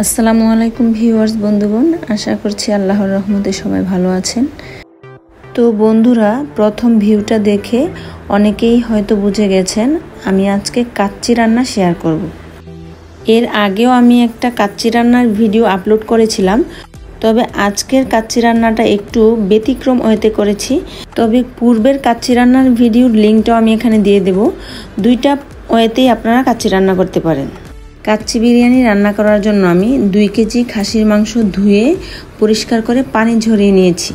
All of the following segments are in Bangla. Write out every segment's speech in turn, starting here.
আসসালামু আলাইকুম ভিউয়ার্স বন্ধুগণ, আশা করছি আল্লাহর রহমতে সবাই ভালো আছেন। তো বন্ধুরা, প্রথম ভিউটা দেখে অনেকেই হয়তো বুঝে গেছেন আমি আজকে কাচ্চি রান্না শেয়ার করব। এর আগেও আমি একটা কাচ্চি রান্নার ভিডিও আপলোড করেছিলাম, তবে আজকের কাচ্চি রান্নাটা একটু ব্যতিক্রম ওয়েতে করেছি। তবে পূর্বের কাচ্চি রান্নার ভিডিওর লিঙ্কটাও আমি এখানে দিয়ে দেব। দুইটা ওয়েতেই আপনারা কাচ্চি রান্না করতে পারেন। কাচ্চি বিরিয়ানি রান্না করার জন্য আমি 2 কেজি খাসির মাংস ধুয়ে পরিষ্কার করে পানি ঝরিয়ে নিয়েছি।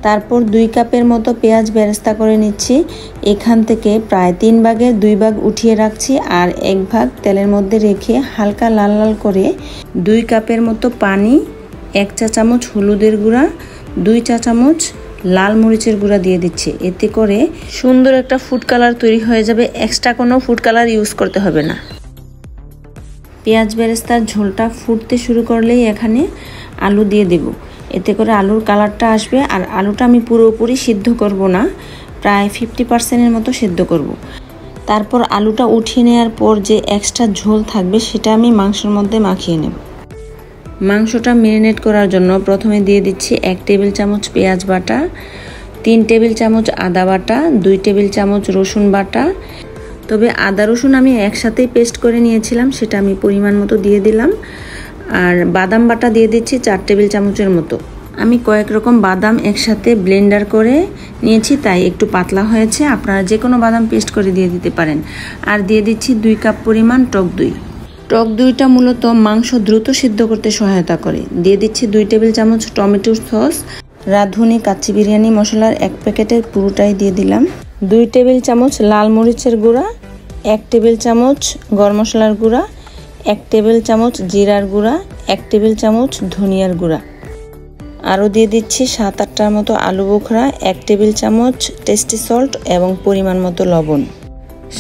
তারপর 2 কাপের মতো পেঁয়াজ বেরেস্তা করে নিচ্ছি। এখান থেকে প্রায় 3 ভাগের 2 ভাগ উঠিয়ে রাখছি আর 1 ভাগ তেলের মধ্যে রেখে হালকা লাল লাল করে 2 কাপের মতো পানি, 1 চা চামচ হলুদের গুঁড়া, 2 চা চামচ লাল মরিচের গুঁড়া দিয়ে দিচ্ছি। এতে করে সুন্দর একটা ফুড কালার তৈরি হয়ে যাবে, এক্সট্রা কোনো ফুড কালার ইউজ করতে হবে না। পেঁয়াজ বেরেস্তার ঝোলটা ফুটতে শুরু করলেই এখানে আলু দিয়ে দেব। এতে করে আলুর কালারটা আসবে। আর আলুটা আমি পুরোপুরি সিদ্ধ করব না, প্রায় 50%-এর মতো সিদ্ধ করব। তারপর আলুটা উঠিয়ে নেওয়ার পর যে এক্সট্রা ঝোল থাকবে সেটা আমি মাংসের মধ্যে মাখিয়ে নেব। মাংসটা ম্যারিনেট করার জন্য প্রথমে দিয়ে দিচ্ছি 1 টেবিল চামচ পেঁয়াজ বাটা, 3 টেবিল চামচ আদা বাটা, 2 টেবিল চামচ রসুন বাটা। তবে আদা রসুন আমি একসাথেই পেস্ট করে নিয়েছিলাম, সেটা আমি পরিমাণ মতো দিয়ে দিলাম। আর বাদাম বাটা দিয়ে দিচ্ছি 4 টেবিল চামচের মতো। আমি কয়েক রকম বাদাম একসাথে ব্লেন্ডার করে নিয়েছি, তাই একটু পাতলা হয়েছে। আপনারা যে কোনো বাদাম পেস্ট করে দিয়ে দিতে পারেন। আর দিয়ে দিচ্ছি 2 কাপ পরিমাণ টক দই। টক দইটা মূলত মাংস দ্রুত সিদ্ধ করতে সহায়তা করে। দিয়ে দিচ্ছি 2 টেবিল চামচ টমেটো সস। রাঁধুনি কাচ্চি বিরিয়ানি মশলার 1 প্যাকেটের পুরোটাই দিয়ে দিলাম। 2 টেবিল চামচ লাল মরিচের গুঁড়া, 1 টেবিল চামচ গরম মশলার গুঁড়া, 1 টেবিল চামচ জিরার গুঁড়া, 1 টেবিল চামচ ধনিয়ার গুঁড়া। আরও দিয়ে দিচ্ছি 7-8টার মতো আলু বোখরা, 1 টেবিল চামচ টেস্টি সল্ট এবং পরিমাণ মতো লবণ।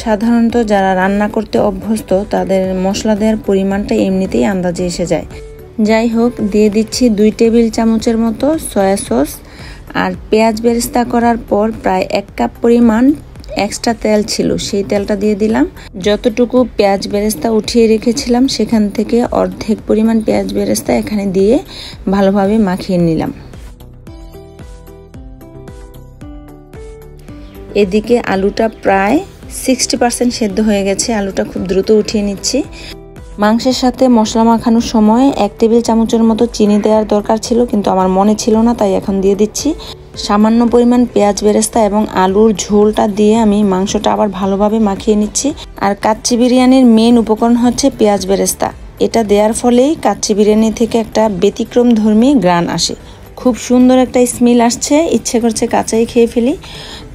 সাধারণত যারা রান্না করতে অভ্যস্ত তাদের মশলা দেওয়ার পরিমাণটা এমনিতেই আন্দাজে এসে যায়। যাই হোক, দিয়ে দিচ্ছি 2 টেবিল চামচের মতো সয়া সস। আর পেঁয়াজ বেরেস্তা করার পর প্রায় 1 কাপ পরিমাণ এক্সট্রা তেল ছিল, সেই তেলটা দিয়ে দিলাম। যতটুকু পেঁয়াজ বেরেস্তা উঠিয়ে রেখেছিলাম সেখান থেকে অর্ধেক পরিমাণ পেঁয়াজ বেরেস্তা এখানে দিয়ে ভালোভাবে মাখিয়ে নিলাম। এদিকে আলুটা প্রায় 60% সেদ্ধ হয়ে গেছে। আলুটা খুব দ্রুত উঠিয়ে নিচ্ছি। মাংসের সাথে মশলা মাখানোর সময় 1 টেবিল চামচের মতো চিনি দেওয়ার দরকার ছিল, কিন্তু আমার মনে ছিল না, তাই এখন দিয়ে দিচ্ছি। সামান্য পরিমাণ পেঁয়াজ বেরেস্তা এবং আলুর ঝোলটা দিয়ে আমি মাংসটা আবার ভালোভাবে মাখিয়ে নিচ্ছি। আর কাচ্চি বিরিয়ানির মেন উপকরণ হচ্ছে পেঁয়াজ বেরেস্তা। এটা দেওয়ার ফলেই কাচ্চি বিরিয়ানি থেকে একটা ব্যতিক্রমধর্মী ঘ্রাণ আসে। খুব সুন্দর একটা স্মেল আসছে, ইচ্ছে করছে কাঁচাই খেয়ে ফেলি।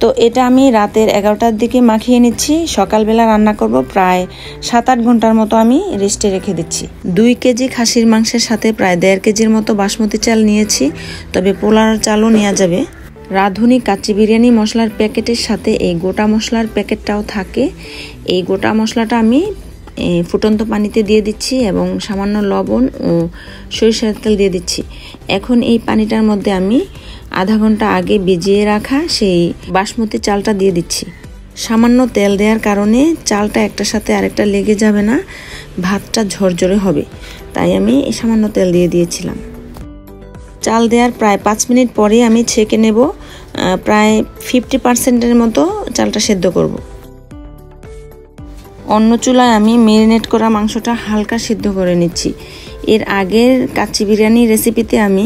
তো এটা আমি রাতের 11টার দিকে মাখিয়ে নিচ্ছি। সকালবেলা রান্না করব, প্রায় 7-8 ঘন্টার মতো আমি রেস্টে রেখে দিচ্ছি। 2 কেজি খাসির মাংসের সাথে প্রায় 1.5 কেজির মতো বাসমতি চাল নিয়েছি, তবে পোলার চালও নেওয়া যাবে। রাঁধুনি কাচ্চি বিরিয়ানি মশলার প্যাকেটের সাথে এই গোটা মশলার প্যাকেটটাও থাকে। এই গোটা মশলাটা আমি ফুটন্ত পানিতে দিয়ে দিচ্ছি এবং সামান্য লবণ ও সরিষার তেল দিয়ে দিচ্ছি। এখন এই পানিটার মধ্যে আমি আধা ঘন্টা আগে ভিজিয়ে রাখা সেই বাসমতি চালটা দিয়ে দিচ্ছি। সামান্য তেল দেওয়ার কারণে চালটা একটার সাথে আরেকটা লেগে যাবে না, ভাতটা ঝরঝরে হবে, তাই আমি সামান্য তেল দিয়ে দিয়েছিলাম। চাল দেওয়ার প্রায় 5 মিনিট পরে আমি ছেঁকে নেব। প্রায় 50%-এর মতো চালটা সেদ্ধ করব। অন্য চুলায় আমি ম্যারিনেট করা মাংসটা হালকা সিদ্ধ করে নিচ্ছি। এর আগের কাচ্চি বিরিয়ানি রেসিপিতে আমি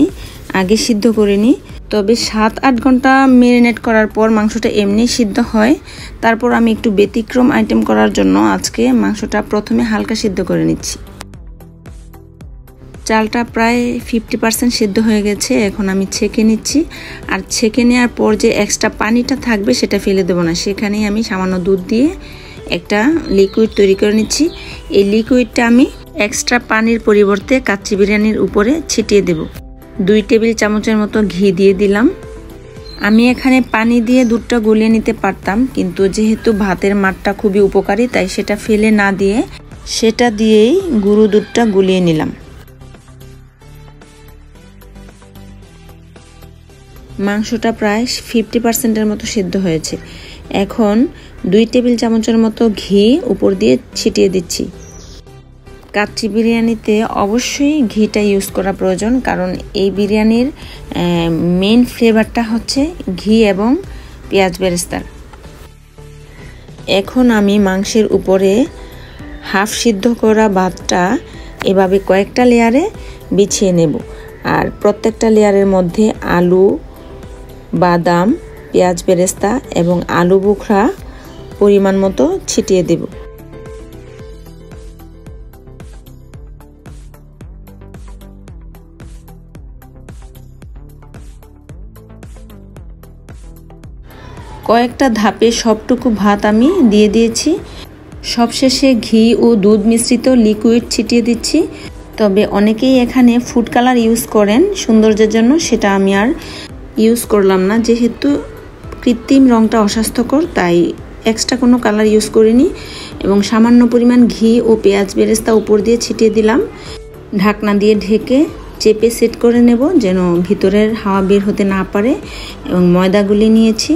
আগে সিদ্ধ করিনি, তবে 7-8 ঘন্টা ম্যারিনেট করার পর মাংসটা এমনি সিদ্ধ হয়। তারপর আমি একটু ব্যতিক্রম আইটেম করার জন্য আজকে মাংসটা প্রথমে হালকা সিদ্ধ করে নিচ্ছি। চালটা প্রায় 50% সিদ্ধ হয়ে গেছে। এখন আমি ছেঁকে নিচ্ছি। আর ছেঁকে নেওয়ার পর যে এক্সট্রা পানিটা থাকবে সেটা ফেলে দেবো না, সেখানেই আমি সামান্য দুধ দিয়ে একটা লিকুইড তৈরি করে নিচ্ছি। এই লিকুইডটা আমি এক্সট্রা পানির পরিবর্তে কাচ্চি বিরিয়ানির উপরে ছিটিয়ে দেব। 2 টেবিল চামচের মতো ঘি দিয়ে দিলাম। আমি এখানে পানি দিয়ে দুধটা গুলিয়ে নিতে পারতাম, কিন্তু যেহেতু ভাতের মাঠটা খুবই উপকারী, তাই সেটা ফেলে না দিয়ে সেটা দিয়েই গুঁড়ো দুধটা গুলিয়ে নিলাম। মাংসটা প্রায় 50%-এর মতো সিদ্ধ হয়েছে। এখন 2 টেবিল চামচের মতো ঘি উপর দিয়ে ছিটিয়ে দিচ্ছি। কাচ্চি বিরিয়ানিতে অবশ্যই ঘিটা ইউজ করা প্রয়োজন, কারণ এই বিরিয়ানির মেইন ফ্লেভারটা হচ্ছে ঘি এবং পেঁয়াজ বেরেস্তার। এখন আমি মাংসের উপরে হাফ সিদ্ধ করা ভাতটা এভাবে কয়েকটা লেয়ারে বিছিয়ে নেব, আর প্রত্যেকটা লেয়ারের মধ্যে আলু, বাদাম, পেঁয়াজ বেরেস্তা এবং আলু বোখরা পরিমাণ মতো ছিটিয়ে দেব। কয়েকটা ধাপে সবটুকু ভাত আমি দিয়ে দিয়েছি। সবশেষে ঘি ও দুধ মিশ্রিত লিকুইড ছিটিয়ে দিচ্ছি। তবে অনেকেই এখানে ফুড কালার ইউজ করেন সৌন্দর্যের জন্য, সেটা আমি আর ইউজ করলাম না, যেহেতু কৃত্রিম রঙটা অস্বাস্থ্যকর, তাই এক্সট্রা কোনো কালার ইউজ করিনি। এবং সামান্য পরিমাণ ঘি ও পেঁয়াজ বেরেস্তা উপর দিয়ে ছিটিয়ে দিলাম। ঢাকনা দিয়ে ঢেকে চেপে সেট করে নেব যেন ভিতরের হাওয়া বের হতে না পারে। এবং ময়দাগুলি নিয়েছি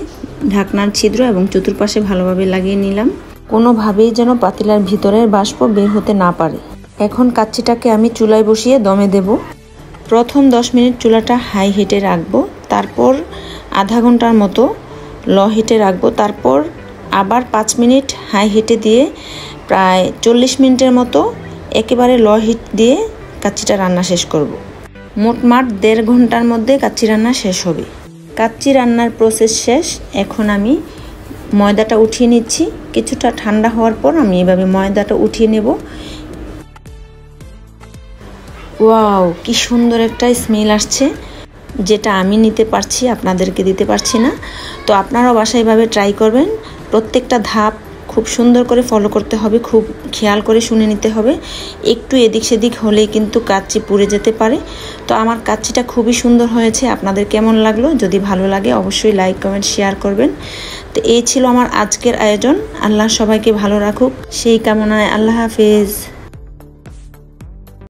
ঢাকনার ছিদ্র এবং চতুর্পাশে ভালোভাবে লাগিয়ে নিলাম, কোনোভাবেই যেন পাতিলার ভিতরের বাষ্প বের হতে না পারে। এখন কাচ্চিটাকে আমি চুলায় বসিয়ে দমে দেব। প্রথম 10 মিনিট চুলাটা হাই হিটে রাখবো, তারপর আধা ঘন্টার মতো লো হিটে রাখবো, তারপর আবার 5 মিনিট হাই হিটে দিয়ে প্রায় 40 মিনিটের মতো একেবারে লো হিট দিয়ে কাচ্চিটা রান্না শেষ করব। মোটমাট 1.5 ঘন্টার মধ্যে কাচ্চি রান্না শেষ হবে। কাচ্চি রান্নার প্রসেস শেষ। এখন আমি ময়দাটা উঠিয়ে নিচ্ছি। কিছুটা ঠান্ডা হওয়ার পর আমি এভাবে ময়দাটা উঠিয়ে নেব। ওয়াও, কি সুন্দর একটা স্মেল আসছে, যেটা আমি নিতে পারছি, আপনাদেরকে দিতে পারছি না। তো আপনারাও বাসায় এভাবে ট্রাই করবেন। প্রত্যেকটা ধাপ খুব সুন্দর করে ফলো করতে হবে, খুব খেয়াল করে শুনে নিতে হবে। একটু এদিক সেদিক হলেই কিন্তু কাচ্চি পুড়ে যেতে পারে। তো আমার কাচ্চিটা খুবই সুন্দর হয়েছে। আপনাদের কেমন লাগলো? যদি ভালো লাগে অবশ্যই লাইক, কমেন্ট, শেয়ার করবেন। তো এই ছিল আমার আজকের আয়োজন। আল্লাহ সবাইকে ভালো রাখুক, সেই কামনায়। আল্লাহ হাফেজ।